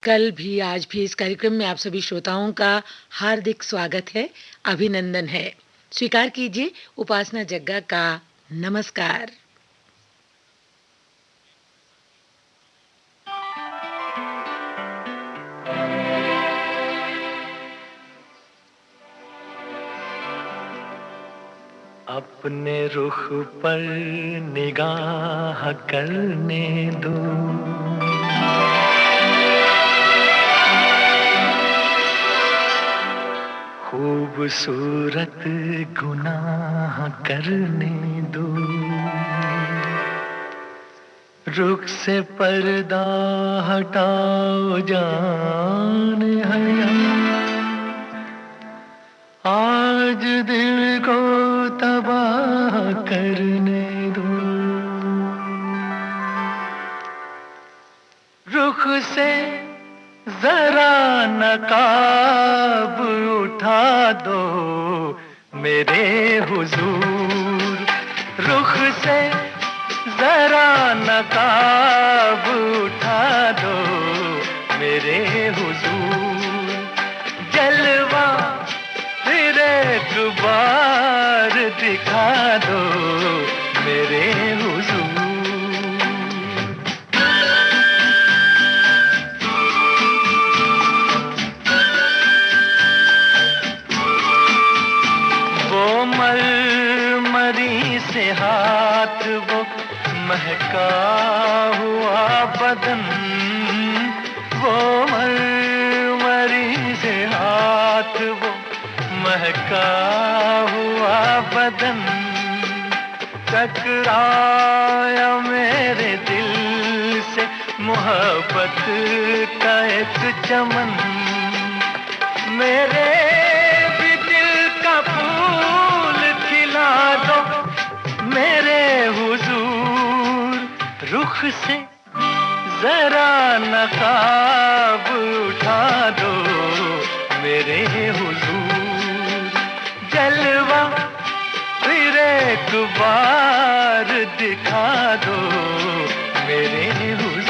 कल भी, आज भी इस कार्यक्रम में आप सभी श्रोताओं का हार्दिक स्वागत है, अभिनंदन है। स्वीकार कीजिए उपासना जग्गा का नमस्कार। अपने रुख पर निगाह करने दो, खूबसूरत गुनाह करने दो। रुख से पर्दा हटाओ जान हया, आज दिल को तबाह करने दो। रुख से जरा नकाब उठा दो मेरे हुजूर, रुख से जरा नकाब उठा दो मेरे हुजूर। जलवा फिर एक बार दिखा दो मेरे हुजूर। वो मरमरी से हाथ, वो महका हुआ बदन, वो मरमरी से हाथ, वो महका हुआ बदन, टकराया मेरे दिल से मोहब्बत का एक चमन। मेरे भी दिल का फूल खिला दो मेरे हुजूर, रुख से जरा नकाब उठा दो मेरे हुजूर। जलवा फिर एक बार दिखा दो मेरे हुजूर।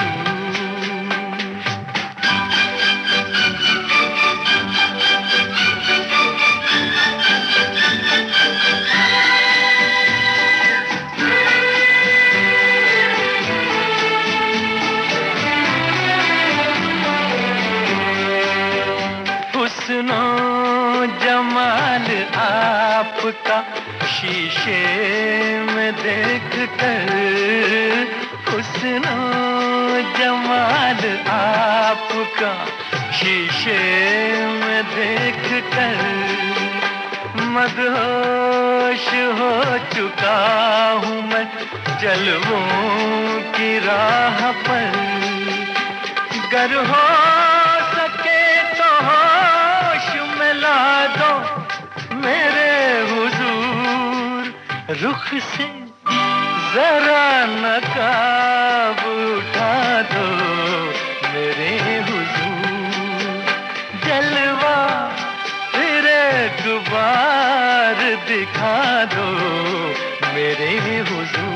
हुस्नो जमाल आपका शीशे में देख कर, हुस्नो जमाल आपका शीशे में देख कर, मदहोश हो चुका हूँ मैं जलवों की राह पर। गर हो सके तो होश में ला दो मेरे हुजूर, रुख से जरा नकाब उठा दो मेरे हुजूर। जलवा फिर एक बार दिखा दो मेरे हुजूर।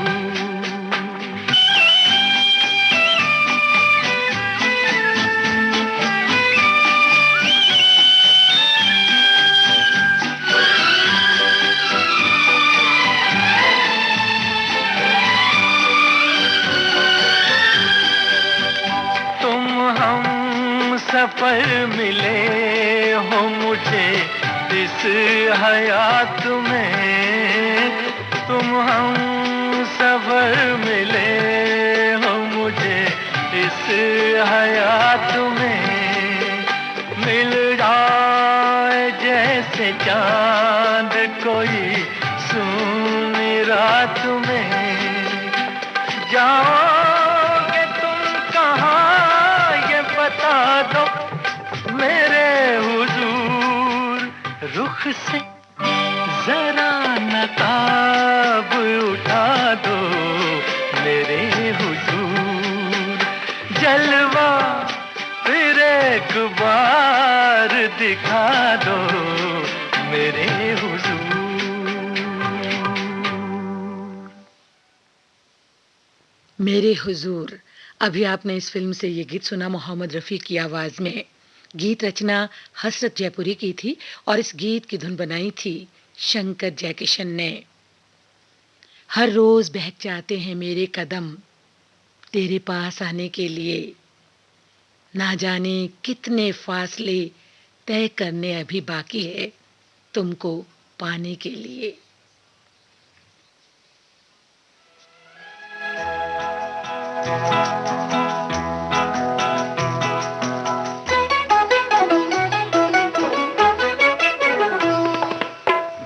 सफर मिले हो मुझे इस हयात में, तुम हम सफर मिले हो मुझे इस हयात में। मिल जाए जैसे चांद कोई सुनी रात में, जाओगे तुम कहाँ ये बता दो मेरे हुजूर, रुख से जरा नकाब उठा दो मेरे हुजूर। जलवा फिर एक बार दिखा दो मेरे हुजूर। मेरे हुजूर अभी आपने इस फिल्म से ये गीत सुना मोहम्मद रफ़ी की आवाज़ में। गीत रचना हसरत जयपुरी की थी और इस गीत की धुन बनाई थी शंकर जयकिशन ने। हर रोज बहक जाते हैं मेरे कदम तेरे पास आने के लिए, ना जाने कितने फासले तय करने अभी बाकी है तुमको पाने के लिए।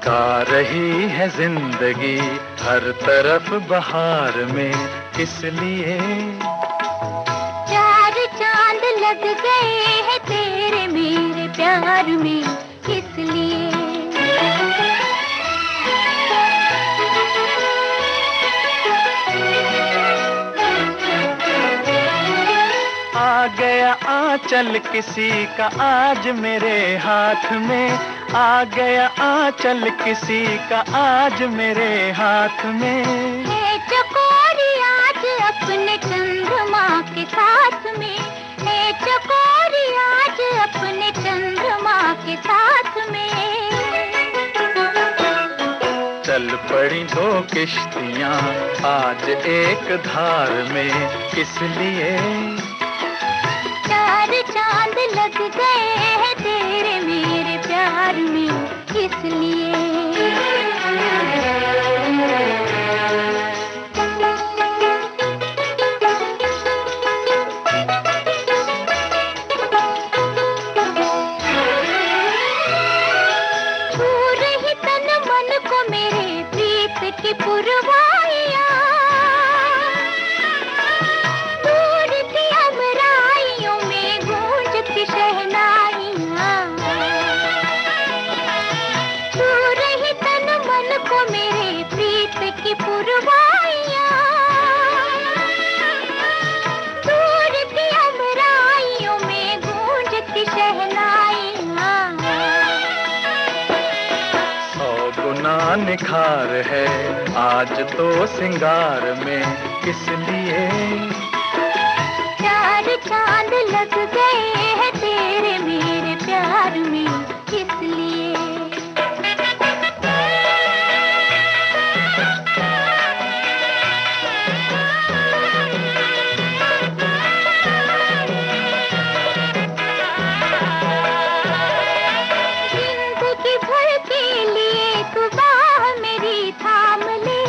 गा रही है जिंदगी हर तरफ बहार में, किस लिए? चार चांद लग गए हैं तेरे मेरे प्यार में, किस लिए? आ गया आंचल किसी का आज मेरे हाथ में, आ गया आंचल किसी का आज मेरे हाथ में। है चकोरी आज अपने चंद्रमा के साथ में, है चकोरी आज अपने चंद्रमा के साथ में। चल पड़ी दो किश्तियां आज एक धार में, किस लिए? चार चांद लग गए हैं तेरे मेरे प्यार में, किस लिए? छू रही तन मन को मेरे प्रीत की पुरवाइयां, दूर की अमराइयों में गूंजती शहनाइयां। छू रही तन मन को मेरे प्रीत की पुरवाइयां, दूर की अमराइयों में गूंजती शहनाइयां। सौ गुना निखार है आज तो सिंगार में, किस लिए? चार चांद लग गए हैं तेरे मेरे प्यार में, किस लिए? जिंदगी भर के लिए तू बाह मेरी थाम ले,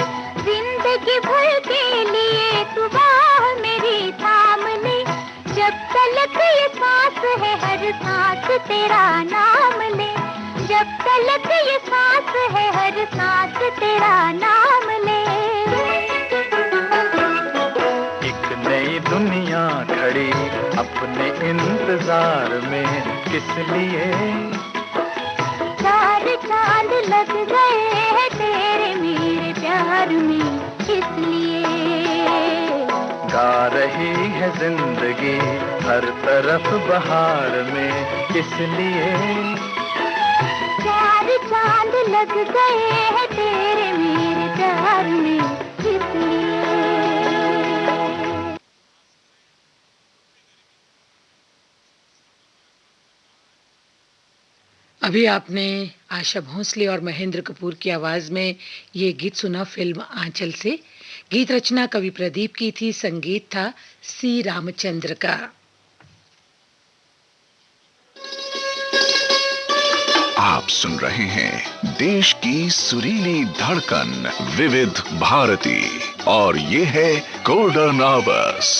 जिंदगी भर के लिए तू बाह मेरी थाम ले। जब तलक ये सांस है हर सांस तेरा नाम ले, जब तलक ये सांस है हर सांस तेरा नाम ले। एक नई दुनिया खड़ी अपने इंतजार में, किस लिए? चार चांद लग गए हैं तेरे मेरे प्यार में, किस लिए? गा रही है जिंदगी हर तरफ बहार में, किस लिए? चार चांद लग गए हैं तेरे मेरे प्यार में, किस लिए? अभी आपने आशा भोंसले और महेंद्र कपूर की आवाज में ये गीत सुना फिल्म आंचल से। गीत रचना कवि प्रदीप की थी, संगीत था सी रामचंद्र का। आप सुन रहे हैं देश की सुरीली धड़कन विविध भारती और ये है गोल्डन आवर्स।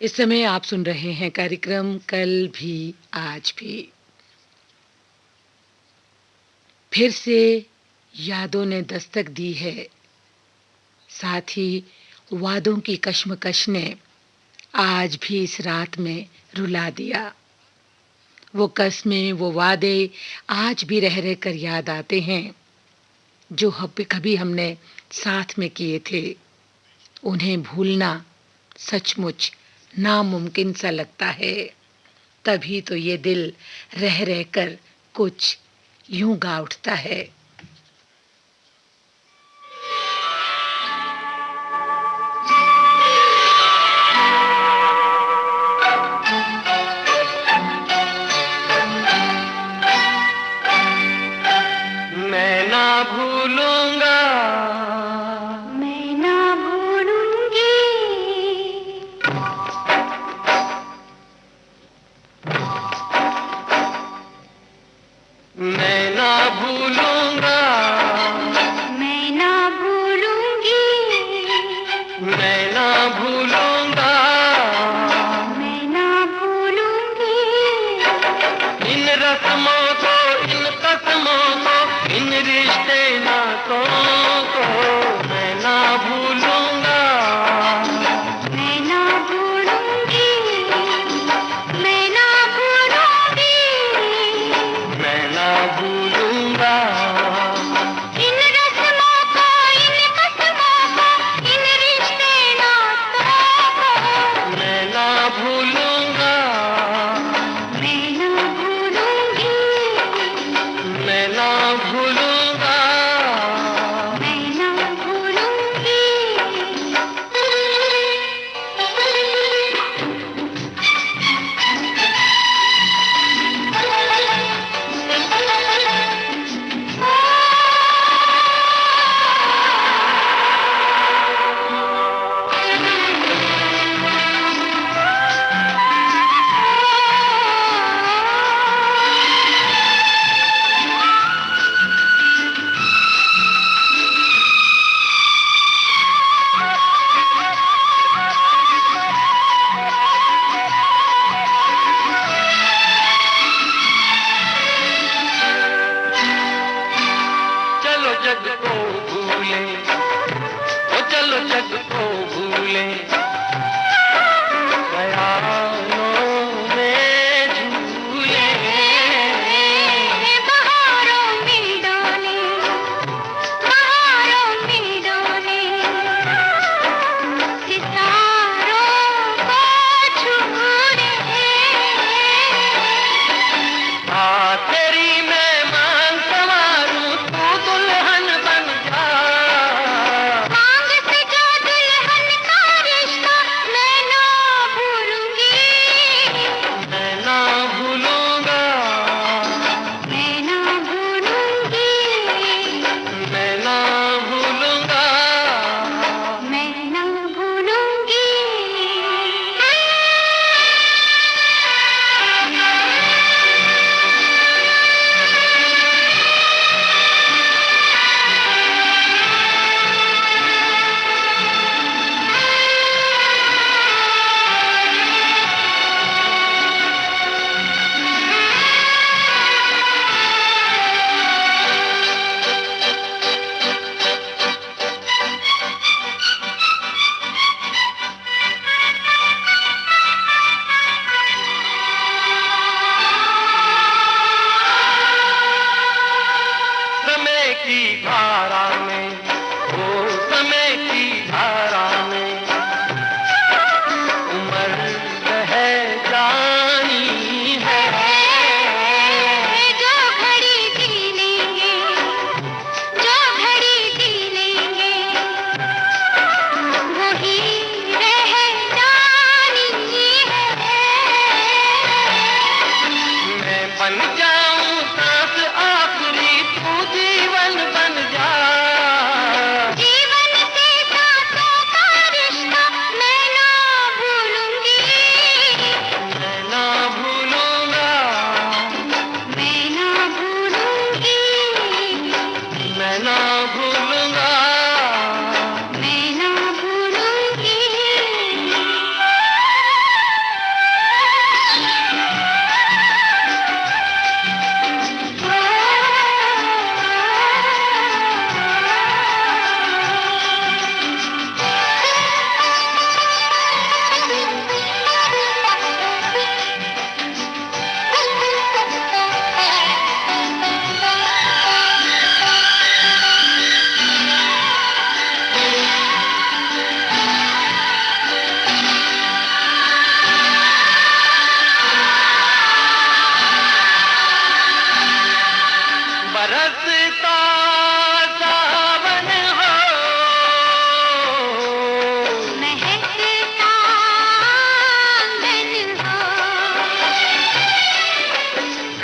इस समय आप सुन रहे हैं कार्यक्रम कल भी आज भी। फिर से यादों ने दस्तक दी है, साथ ही वादों की कश्मकश ने आज भी इस रात में रुला दिया। वो कस्में, वो वादे आज भी रह रह कर याद आते हैं जो कभी हमने साथ में किए थे। उन्हें भूलना सचमुच नामुमकिन सा लगता है। तभी तो ये दिल रह रह कर कुछ यूं गा उठता है।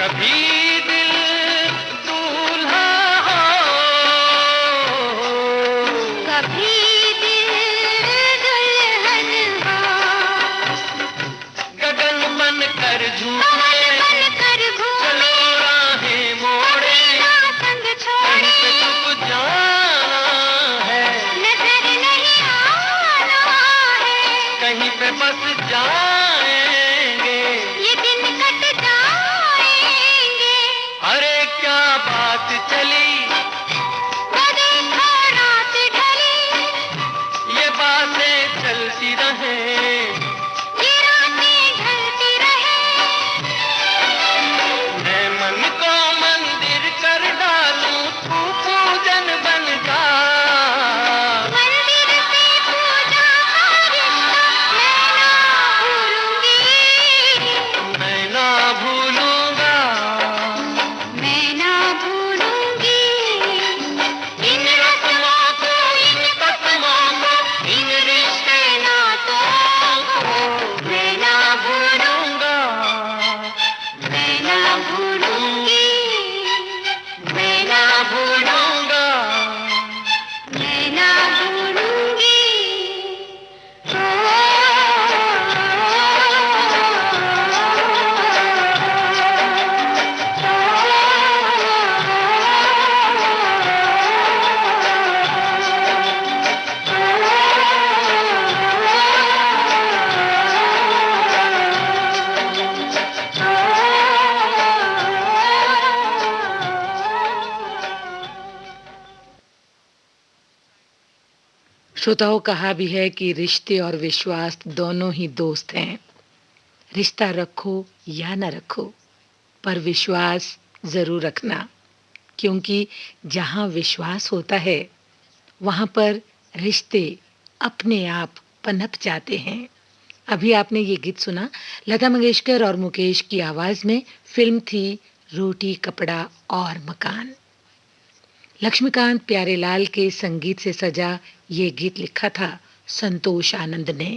कभी दिल दूल्हा हो, कभी दिल दुल्हन हो, गगन बन कर कमल झूमे, बनकर घूमे, चलो राहें मोड़े, ना संग कहीं छोड़े, पे छुप जाना है, नजर नहीं आना है, कहीं पे बस जाएंगे, ये दिन कट जाएंगे। अरे क्या बात चली, वो देखो रात ढली, ये बातें चलती रहे, ये रातें ढलती रहे, मैं मन को मंदिर कर डालूं, तू पूजन बन जा, मंदिर से पूजा का रिश्ता मैं ना भूलूंगी, मैं ना भूलूंगा, मैं ना भूलूंगी, इन रस्मों को, इन कसमों को, इन रिश्ते नातों को, मैं ना भूलूंगा, मैं ना भूलूंगी, मैं ना भूलूंगा, मैं ना भूलूंगी। श्रोताओं, कहा भी है कि रिश्ते और विश्वास दोनों ही दोस्त हैं। रिश्ता रखो या न रखो, पर विश्वास जरूर रखना, क्योंकि जहां विश्वास होता है वहां पर रिश्ते अपने आप पनप जाते हैं। अभी आपने ये गीत सुना लता मंगेशकर और मुकेश की आवाज में। फिल्म थी रोटी कपड़ा और मकान। लक्ष्मीकांत प्यारेलाल के संगीत से सजा ये गीत लिखा था संतोष आनंद ने।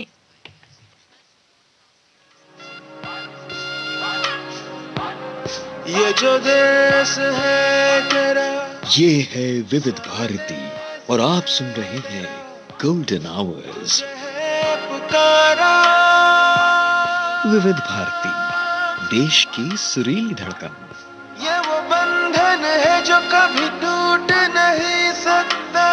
ये जो देश है तेरा, ये है विविध भारती और आप सुन रहे हैं गोल्डन आवर्स। है पुकारा, विविध भारती, देश की सुरीली धड़कन। ये वो बंधन है जो कभी टूट नहीं सकता।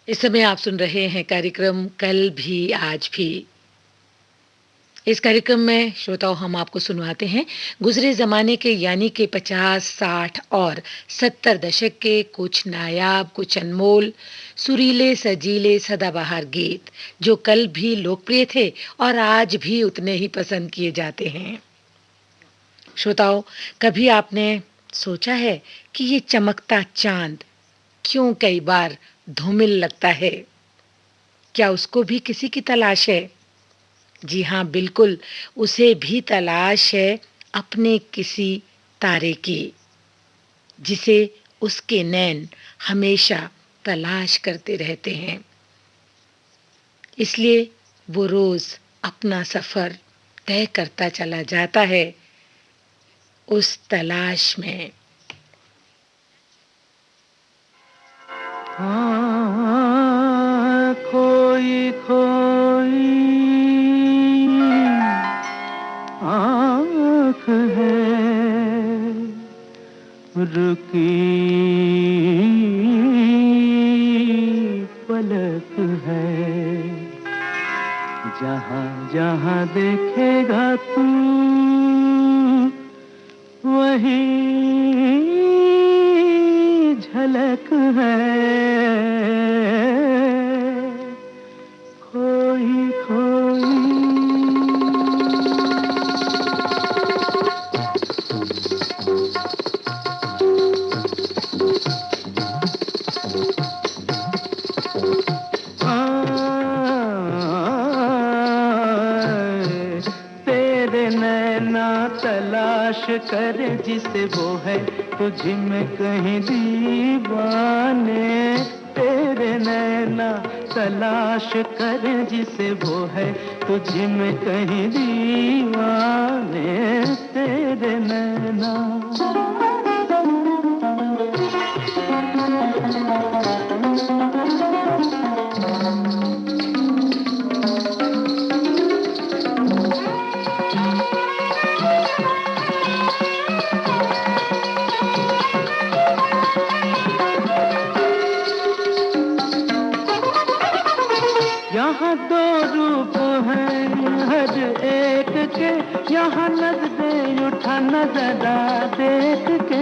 इस समय आप सुन रहे हैं कार्यक्रम कल भी आज भी। इस कार्यक्रम में श्रोताओं हम आपको सुनवाते हैं गुजरे जमाने के यानी कि 50, 60 और 70 दशक के कुछ नायाब, कुछ अनमोल, सुरीले, सजीले, सदाबहार गीत जो कल भी लोकप्रिय थे और आज भी उतने ही पसंद किए जाते हैं। श्रोताओं, कभी आपने सोचा है कि ये चमकता चांद क्यों कई बार धूमिल लगता है? क्या उसको भी किसी की तलाश है? जी हाँ, बिल्कुल, उसे भी तलाश है अपने किसी तारे की, जिसे उसके नैन हमेशा तलाश करते रहते हैं। इसलिए वो रोज अपना सफर तय करता चला जाता है उस तलाश में। खोई खोई आँख है, रुकी पलक है, जहाँ जहाँ देखेगा तू वही झलक है। खोई खोई तेरे नैना तलाश करे जिसे वो है तुझ में कहीं दीवाने। तेरे नैना तलाश करें जिसे वो है तुझ में कहीं दीवाने तेरे नैना। यहाँ दो रूप हैं हर एक के, यहाँ नजरें उठा नजरा देख के।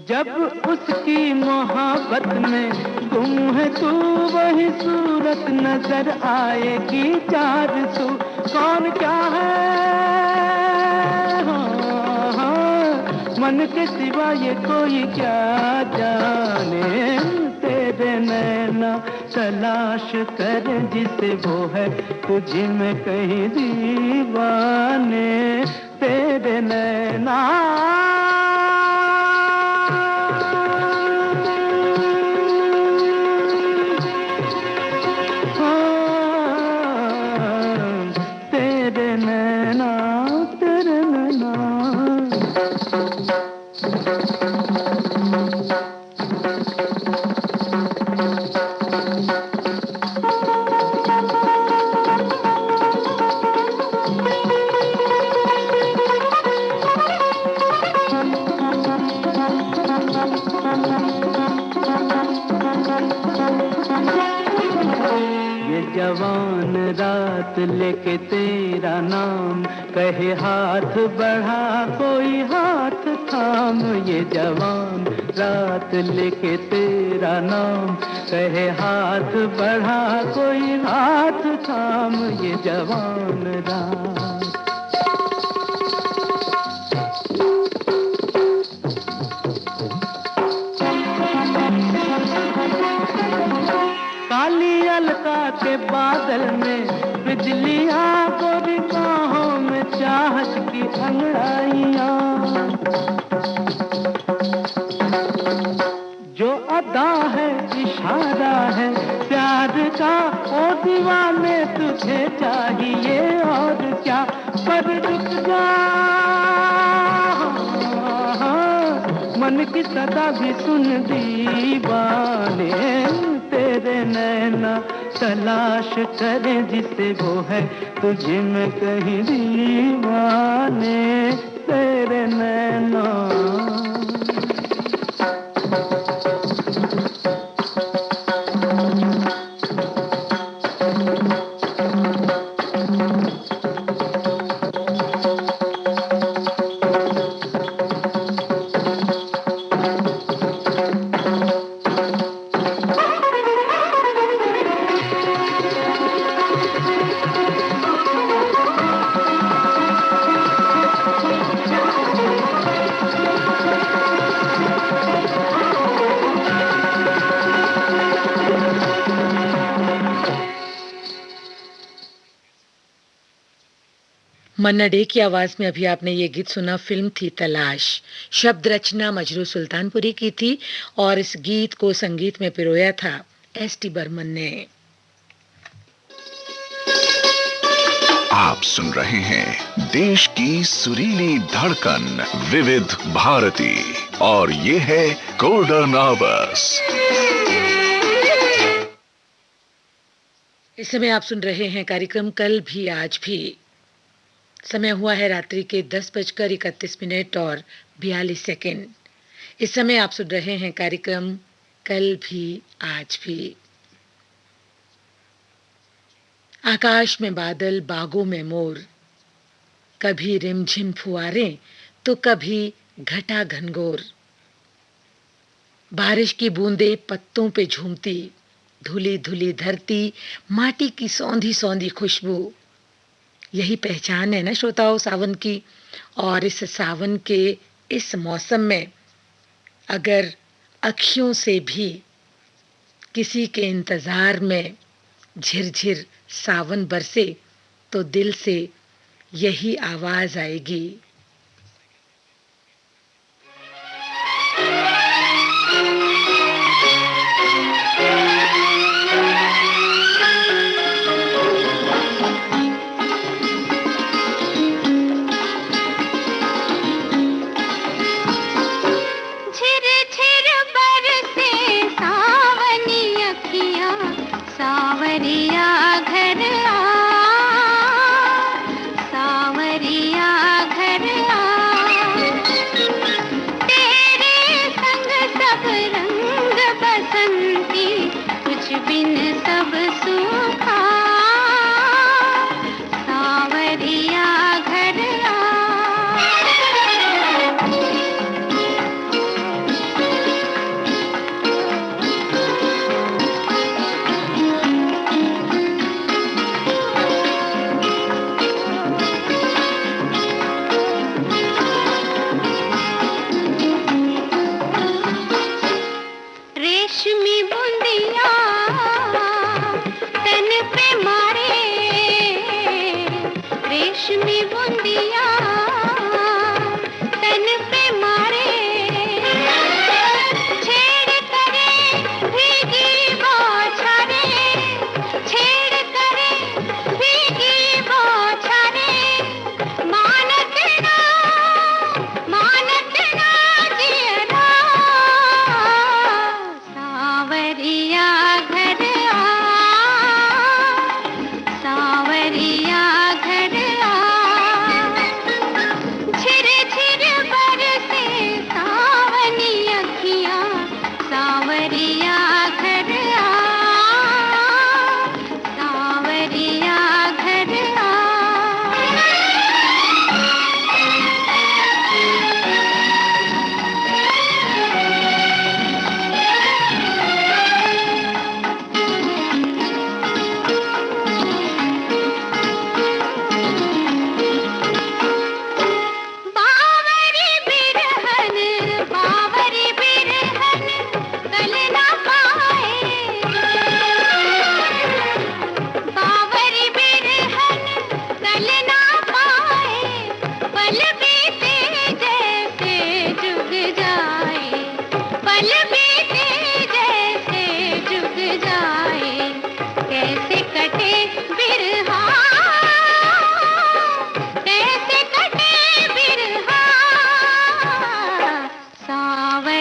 जब उसकी मोहब्बत में गुम है तू, वही सूरत नजर आएगी चार सू। कौन क्या है मन के सिवा ये कोई क्या जाने। तेरे नैना तलाश करे जिसे वो है तुझ में कहीं दीवाने तेरे नैना। तेरे नैना तेरे नैना। ये जवान रात लेके तेरा नाम कहे हाथ बढ़ा कोई हाथ थाम। ये जवान रात लेके तेरा नाम कहे हाथ बढ़ा कोई हाथ थाम। ये जवान रात। काली अलका के बादल में बिजलियां गोरी बाहों में चाहत की अंगड़ाइयां। जो अदा है इशारा है प्यार का ओ दीवाने तुझे चाहिए और क्या। पर रुक जा मन की सदा भी सुन दीवाने। तेरे नैना तलाश करे जिसे वो है तुझ में कहीं दीवाने तेरे नैना। मन्ना डे की आवाज में अभी आपने ये गीत सुना। फिल्म थी तलाश। शब्द रचना मजरू सुल्तानपुरी की थी और इस गीत को संगीत में पिरोया था एस.टी. बर्मन ने। आप सुन रहे हैं देश की सुरीली धड़कन विविध भारती और ये है गोल्डन आवर्स। इस समय आप सुन रहे हैं कार्यक्रम कल भी आज भी। समय हुआ है रात्रि के 10:31 और 42 सेकंड। इस समय आप सुन रहे हैं कार्यक्रम कल भी आज भी। आकाश में बादल, बागों में मोर, कभी रिमझिम फुआरें तो कभी घटा घनघोर। बारिश की बूंदें पत्तों पे झूमती, धुली धुली धरती, माटी की सौंधी सौंधी खुशबू। यही पहचान है ना श्रोताओं सावन की। और इस सावन के इस मौसम में अगर अखियों से भी किसी के इंतजार में झिरझिर सावन बरसे तो दिल से यही आवाज आएगी।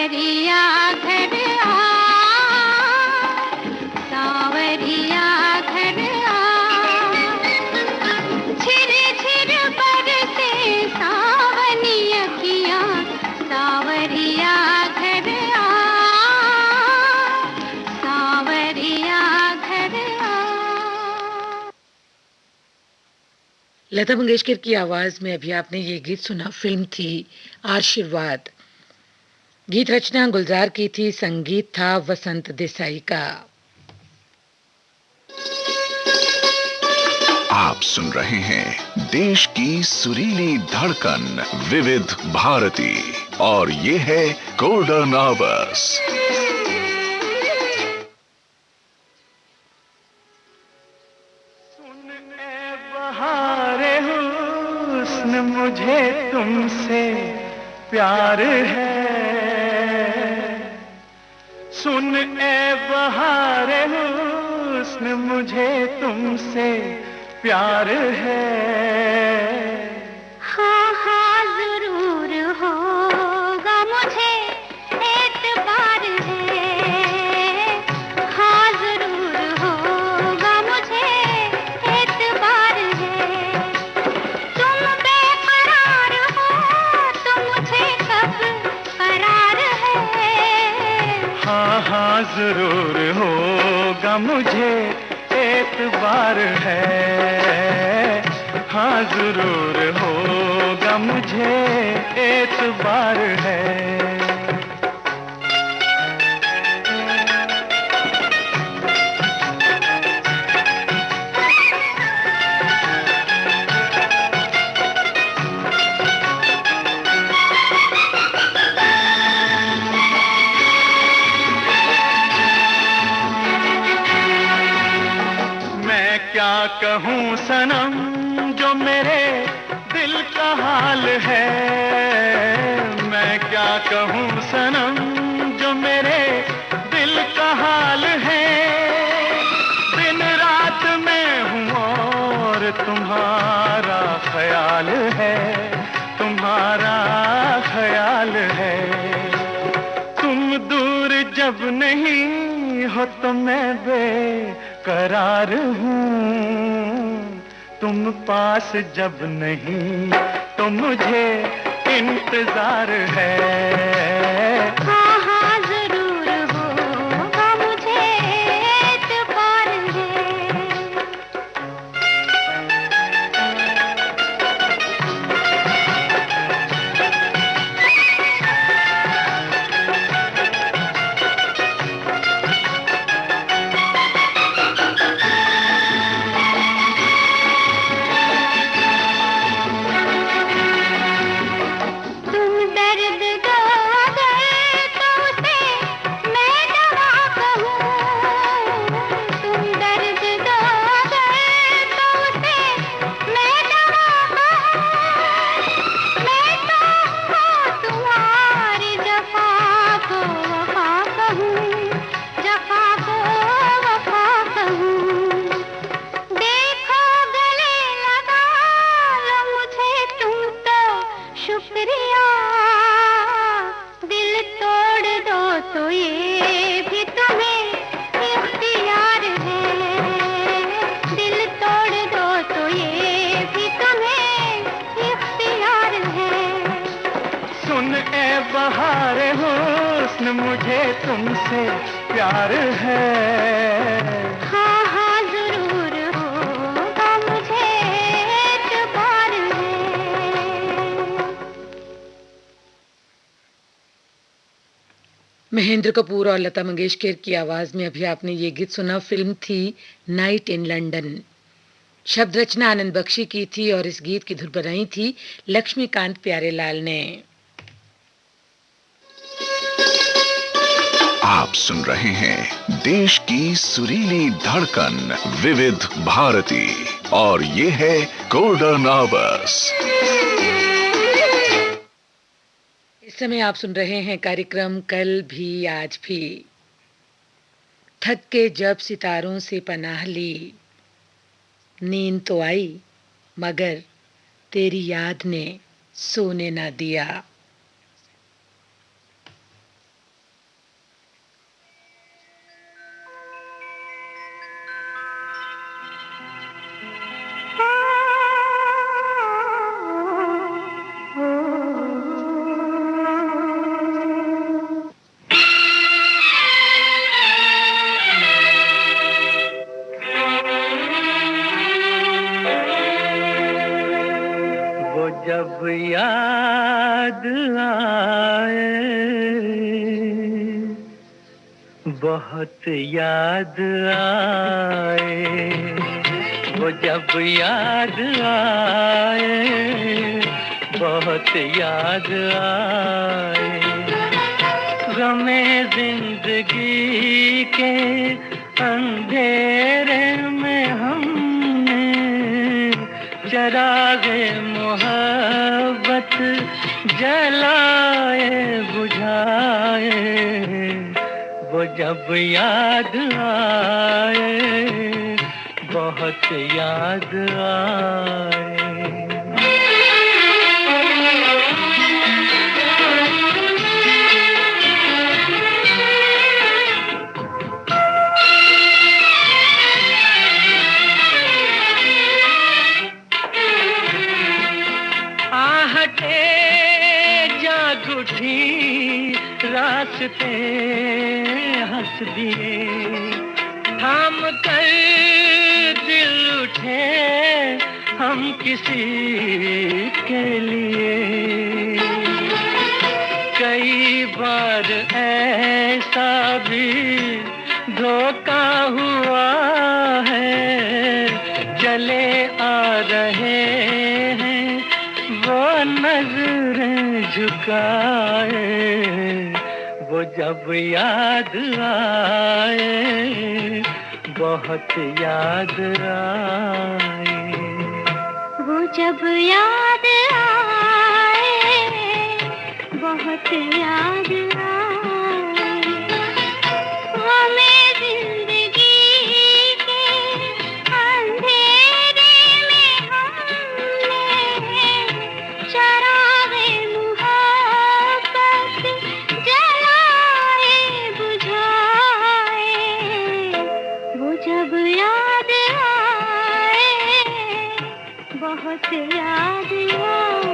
सांवरिया घर आ, सांवरिया घर आ, छिर छिर बरसे सावनी अखियाँ, सांवरिया घर आ, सांवरिया घर आ। लता मंगेशकर की आवाज में अभी आपने ये गीत सुना। फिल्म थी आशीर्वाद। गीत रचना गुलजार की थी, संगीत था वसंत देसाई का। आप सुन रहे हैं देश की सुरीली धड़कन विविध भारती और ये है गोल्डन आवर्स। सुन ए बहारे हुस्न मुझे तुमसे प्यार है, सुन ए बहारे हुस्न मुझे तुमसे प्यार है। हाँ हाँ जरूर होगा मुझे एतबार है, हाँ जरूर होगा मुझे एतबार है। तुम बेकरार हो तो मुझे कब करार है। हाँ हाँ जरूर होगा मुझे एतबार है, हाँ जरूर होगा मुझे एतबार है। क्या कहूँ सनम जो मेरे दिल का हाल है, मैं क्या कहूँ सनम जो मेरे दिल का हाल है। दिन रात मैं हूँ और तुम्हारा ख्याल है, तुम्हारा ख्याल है। तुम दूर जब नहीं हो तो मैं बेकरार हूँ, तुम पास जब नहीं तो मुझे इंतजार है। हाँ हाँ जरूर होगा मुझे एतबार है। बहारे हुस्न मुझे तुमसे प्यार है। हाँ हाँ जरूर होगा मुझे एतबार है। महेंद्र कपूर और लता मंगेशकर की आवाज में अभी आपने ये गीत सुना। फिल्म थी नाइट इन लंदन। शब्द रचना आनंद बख्शी की थी और इस गीत की धुन बनाई थी लक्ष्मीकांत प्यारेलाल ने। आप सुन रहे हैं देश की सुरीली धड़कन विविध भारती और ये है गोल्डन आवर्स। इस समय आप सुन रहे हैं कार्यक्रम कल भी आज भी। थक के जब सितारों से पनाह ली, नींद तो आई मगर तेरी याद ने सोने ना दिया। याद आए, बहुत याद आए, वो जब याद आए, बहुत याद आए। गमे जिंदगी के अंधेरे में हमने चरागे मोहब्बत जलाए बुझाए, वो जब याद आए, बहुत याद आए। रास्ते हंस दिए, थाम कर दिल उठे हम किसी के लिए। कई बार ऐसा भी धोखा हुआ है, चले आ रहे हैं वो नजरें झुकाए, वो जब याद आए, बहुत याद आए। वो जब याद आए, बहुत याद आए। हमें जिंदगी के अंधेरे में हमने चरागे मुहब्बत जलाए बुझाए, वो जब याद आए, बहुत याद आए।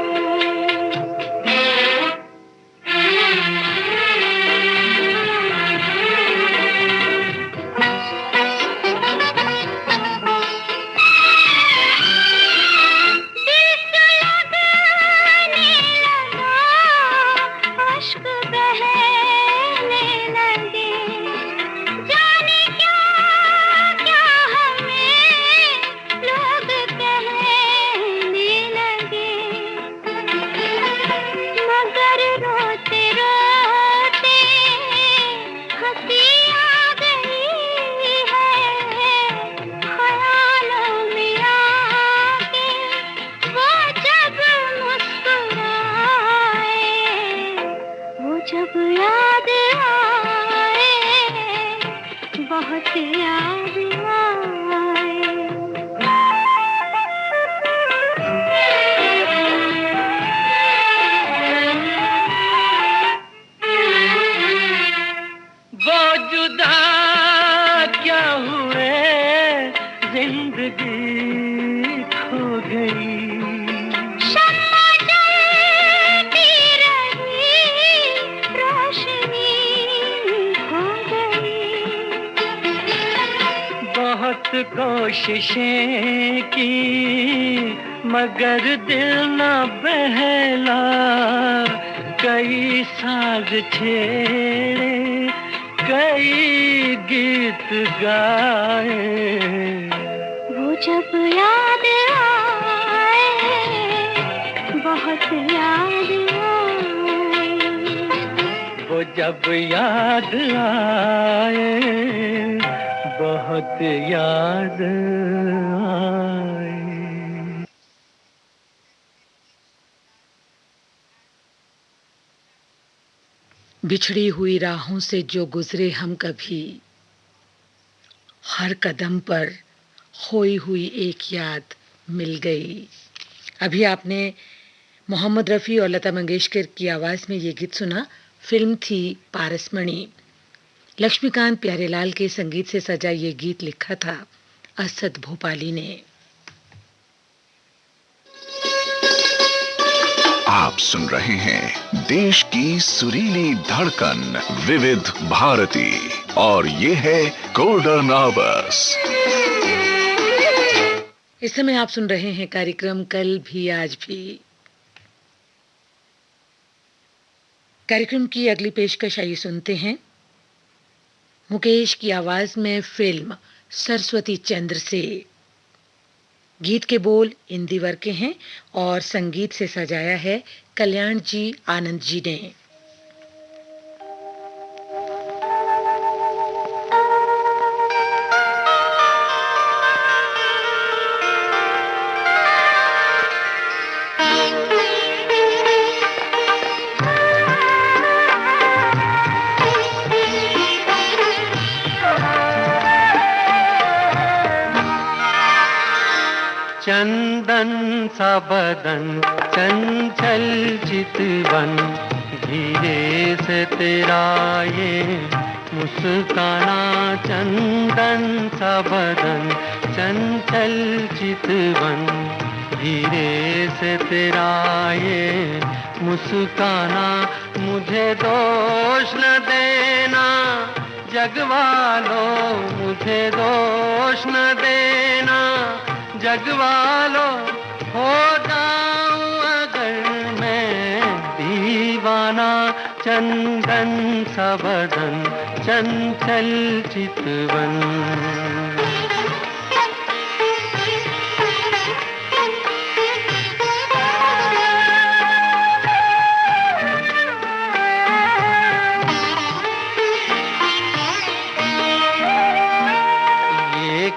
जब याद आए, बहुत याद आए। वो जुदा क्या हुए, जिंदगी खो गई। बहुत कोशिशें की मगर दिल न बहला, कई साज छेड़े, कई गीत गाए। वो जब याद आए, बहुत याद आए। वो जब याद आए, बहुत याद आए। बिछड़ी हुई राहों से जो गुजरे हम कभी, हर कदम पर खोई हुई एक याद मिल गई। अभी आपने मोहम्मद रफ़ी और लता मंगेशकर की आवाज़ में ये गीत सुना। फिल्म थी पारसमणि। लक्ष्मीकांत प्यारेलाल के संगीत से सजा ये गीत लिखा था असद भोपाली ने। आप सुन रहे हैं देश की सुरीली धड़कन विविध भारती और ये है गोल्डन आवर्स। इस समय आप सुन रहे हैं कार्यक्रम कल भी आज भी। कार्यक्रम की अगली पेशकश आइए सुनते हैं। मुकेश की आवाज में फिल्म सरस्वती चंद्र से। गीत के बोल इंदिवर के हैं और संगीत से सजाया है कल्याण जी आनंद जी ने। चंदन सा बदन चंचल चितवन, धीरे से तेरा ये मुस्काना। चंदन सा बदन चंचल चितवन, धीरे से तेरा ये मुस्काना। मुझे दोष न देना जगवालो, मुझे दोष न देना जगवालो। हो जाऊं अगर मैं दीवाना, चंदन सा बदन चंचल चितवन।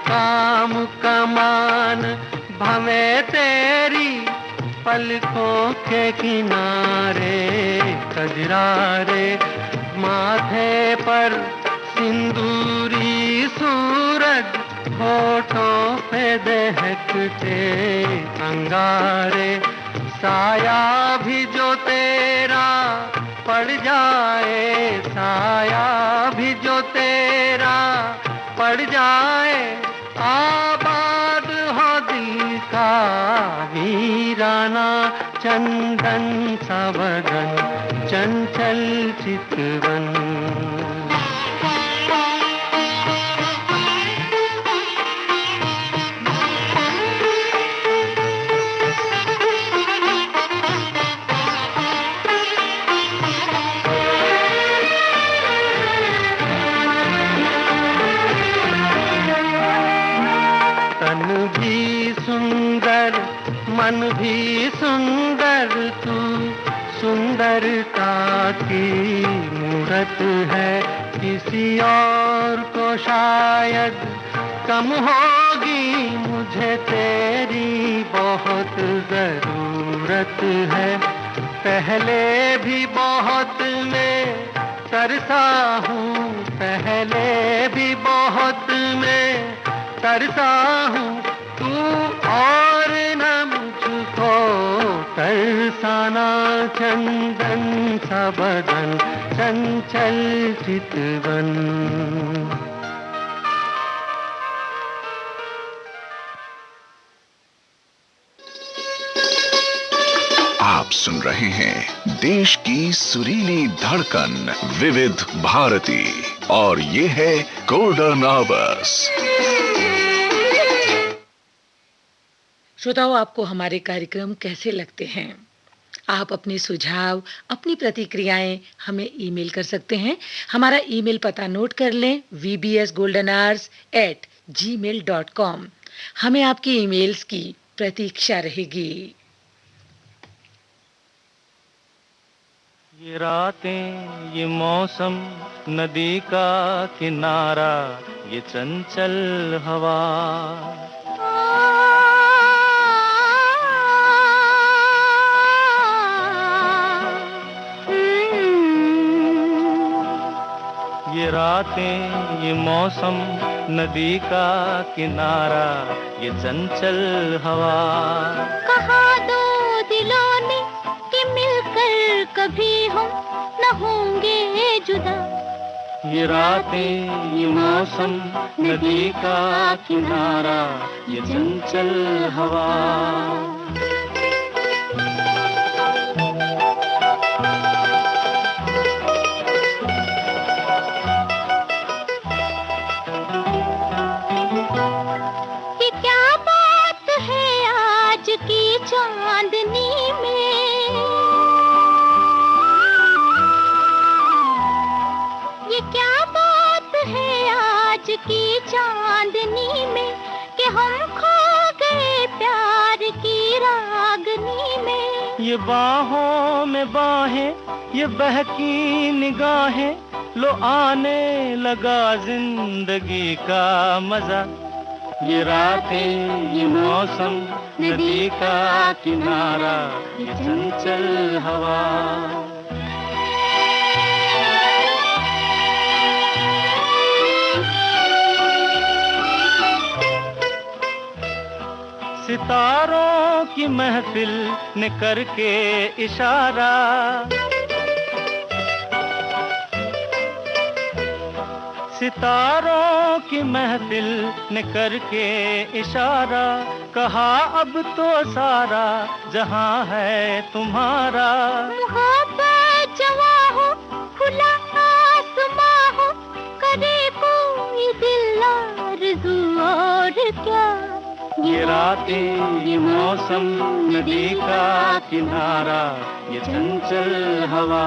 काम कमान भवे तेरी पलकों के किनारे, कजरारे माथे पर सिंदूरी सूरज, होठों पे दहकते अंगारे। साया भी जो तेरा पड़ जाए, साया भी जो तेरा पड़ जाए, आबाद हो दिल का वीराना। चंदन सा बदन चंचल चितवन। मन भी सुंदर, तू सुंदरता की मूरत है। किसी और को शायद कम होगी, मुझे तेरी बहुत जरूरत है। पहले भी बहुत मैं तरसा हूँ, पहले भी बहुत मैं तरसा हूँ। तू और न मुझको तरसाना, चंदन सा बदन चंचल चितवन। आप सुन रहे हैं देश की सुरीली धड़कन विविध भारती, और ये है गोल्डन आवर्स। श्रोताओं, आपको हमारे कार्यक्रम कैसे लगते हैं? आप अपने सुझाव, अपनी प्रतिक्रियाएं हमें ईमेल कर सकते हैं। हमारा ईमेल पता नोट कर लें, vbsgoldenhours@gmail.com। हमें आपकी ईमेल्स की प्रतीक्षा रहेगी। ये रातें, ये मौसम, नदी का किनारा, ये चंचल हवा। ये रातें, ये मौसम, नदी का किनारा, ये चंचल हवा। कहा दो दिलों ने कि मिलकर कभी हम न होंगे जुदा। ये रातें, ये मौसम, नदी का किनारा, ये चंचल हवा। ये क्या बात है आज की चांदनी में कि हम खो गए प्यार की रागनी में। ये बाहों में बाहें, ये बहकी निगाहें, लो आने लगा जिंदगी का मजा। ये रातें, ये मौसम, नदी का किनारा, ये चंचल हवा। सितारों की महफिल ने करके इशारा, सितारों की महफिल ने करके इशारा, कहा अब तो सारा जहां है तुम्हारा। मोहब्बत जवा हो, खुला आसमां हो, करे कोई दिल आरज़ू और क्या। ये रातें, ये मौसम, नदी का किनारा, ये चंचल हवा।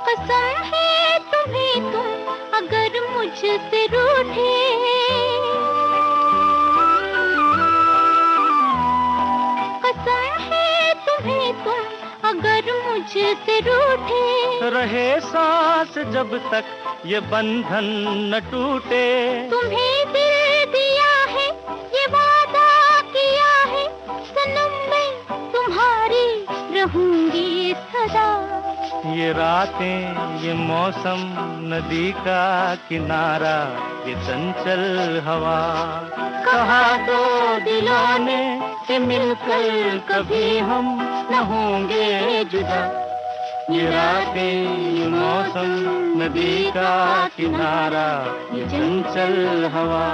कसम है तुम्हें तुम अगर मुझसे रूठे, अगर मुझसे रूठे, रहे सांस जब तक ये बंधन न टूटे। तुम्हें दिल दिया है, ये वादा किया है, सनम मैं तुम्हारी रहूंगी सदा। ये रातें, ये मौसम, नदी का किनारा, ये चंचल हवा। कहा दो दिलों ने कि मिलकर कभी हम न होंगे जुदा। ये रातें, ये मौसम, नदी का किनारा, ये चंचल हवा।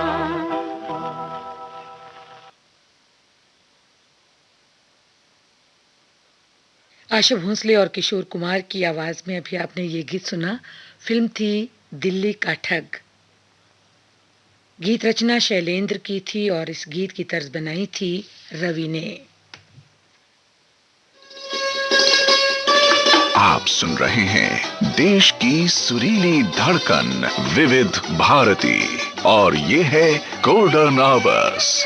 आशा भोंसले और किशोर कुमार की आवाज में अभी आपने ये गीत सुना। फिल्म थी दिल्ली का ठग। गीत रचना शैलेंद्र की थी और इस गीत की तर्ज बनाई थी रवि ने। आप सुन रहे हैं देश की सुरीली धड़कन विविध भारती और ये है गोल्डन आवर्स।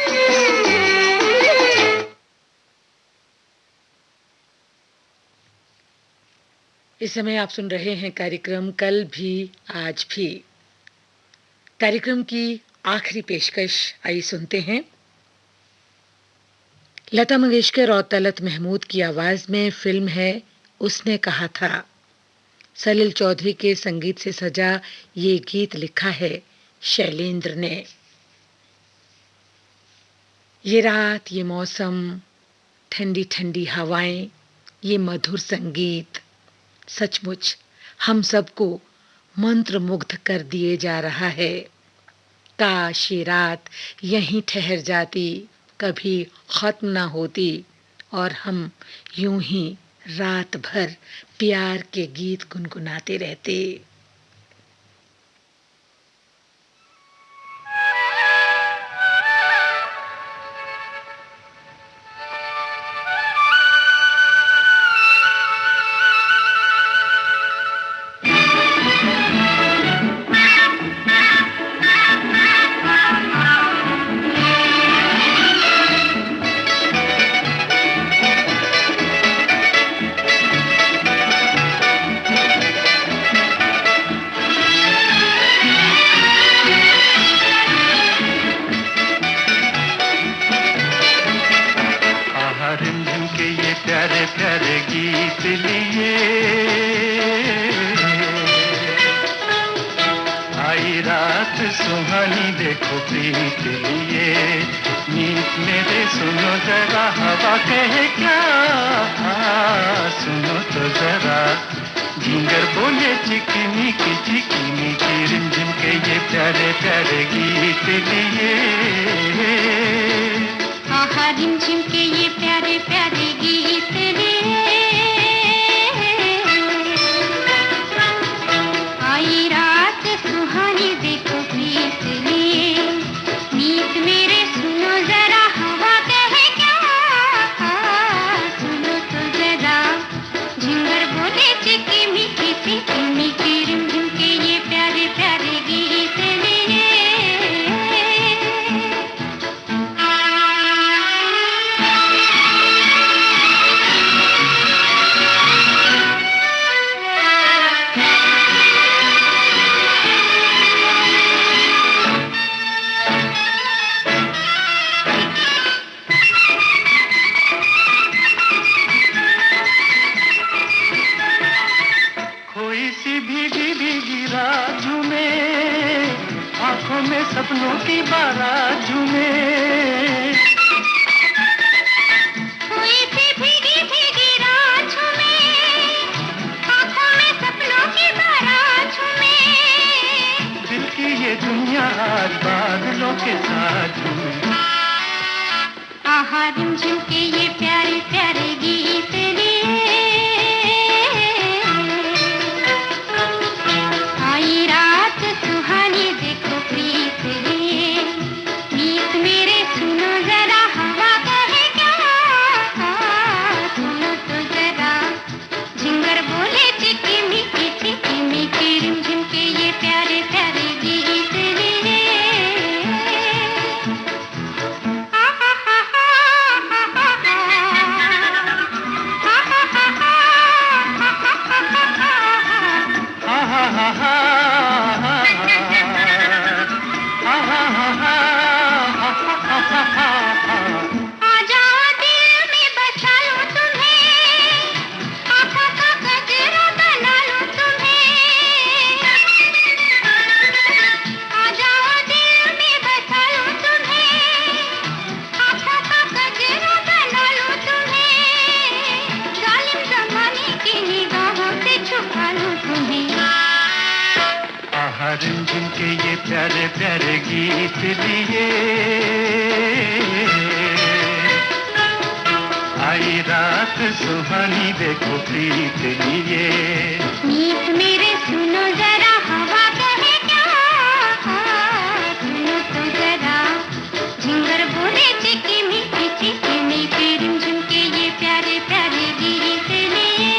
इस समय आप सुन रहे हैं कार्यक्रम कल भी आज भी। कार्यक्रम की आखिरी पेशकश आइए सुनते हैं। लता मंगेशकर और तलत महमूद की आवाज में फिल्म है उसने कहा था। सलील चौधरी के संगीत से सजा ये गीत लिखा है शैलेंद्र ने। ये रात, ये मौसम, ठंडी ठंडी हवाएं, ये मधुर संगीत सचमुच हम सबको मंत्रमुग्ध कर दिए जा रहा है। काश ये रात यहीं ठहर जाती, कभी खत्म ना होती और हम यूं ही रात भर प्यार के गीत गुनगुनाते रहते। सुहानी देखो प्रीत लिए, नीत मेरे सुनो जरा हवा कहे क्या, सुनो तो जरा झिंगर बोले चिकनी की रिमझिम के ये प्यारे प्यारे गीत लिए। आहा रिमझिम के ये प्यारे प्यारे गीत लिए, आई रात सुहानी देखो प्रीत लिए। आंखों में सपनों की बारात झूमे। हुई सी भीगी भीगी रात झूमे, आंखों में सपनों की बारात झूमे। दिल की ये दुनिया आज बादलों के साथ झूमे। आहा रिमझिम के ये प्यारे प्यारे गीत लिए, आई रात सुहानी देखो प्रीत लिए। मीत मेरे सुनो जरा हवा कहे क्या, सुनो तो जरा झिंगर बोले चिकी मीठी रिमझिम के ये प्यारे प्यारे गीत लिए। रिमझिम के ये प्यारे प्यारे गीत लिए, आई रात सुहानी देखो प्रीत लिए। मीत मेरे सुनो जरा हवा कहे क्या, सुनो तो जरा झिंगर बोले चिकी मीठी रिमझिम के ये प्यारे प्यारे गीत लिए।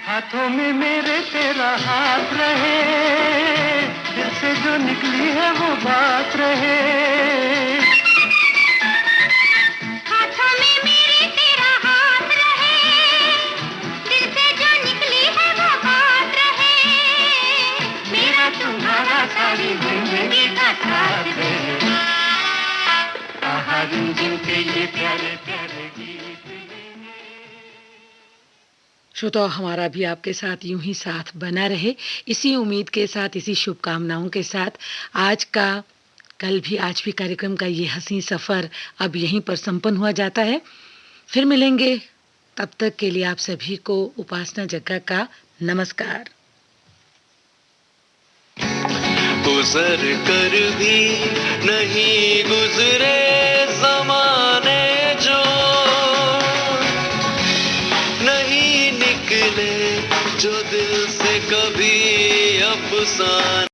हाथों में मेरे तेरा हाथ रहे, दिल से जो निकली है वो बात रहे। हाथों में मेरे तेरा हाथ रहे, दिल से जो निकली है वो बात रहे। मेरा तुम्हारा सारी जिंदगी का साथ रहे। आहा रिमझिम के ये प्यारे प्यारे गीत। श्रोताओं, हमारा भी आपके साथ यूं ही साथ बना रहे, इसी उम्मीद के साथ, इसी शुभकामनाओं के साथ आज का कल भी आज भी कार्यक्रम का ये हंसी सफ़र अब यहीं पर संपन्न हुआ जाता है। फिर मिलेंगे, तब तक के लिए आप सभी को उपासना जग्गा का नमस्कार। गुजर कर भी नहीं गुजरे ज़माने जो, नहीं निकले जो दिल से कभी अफसाने।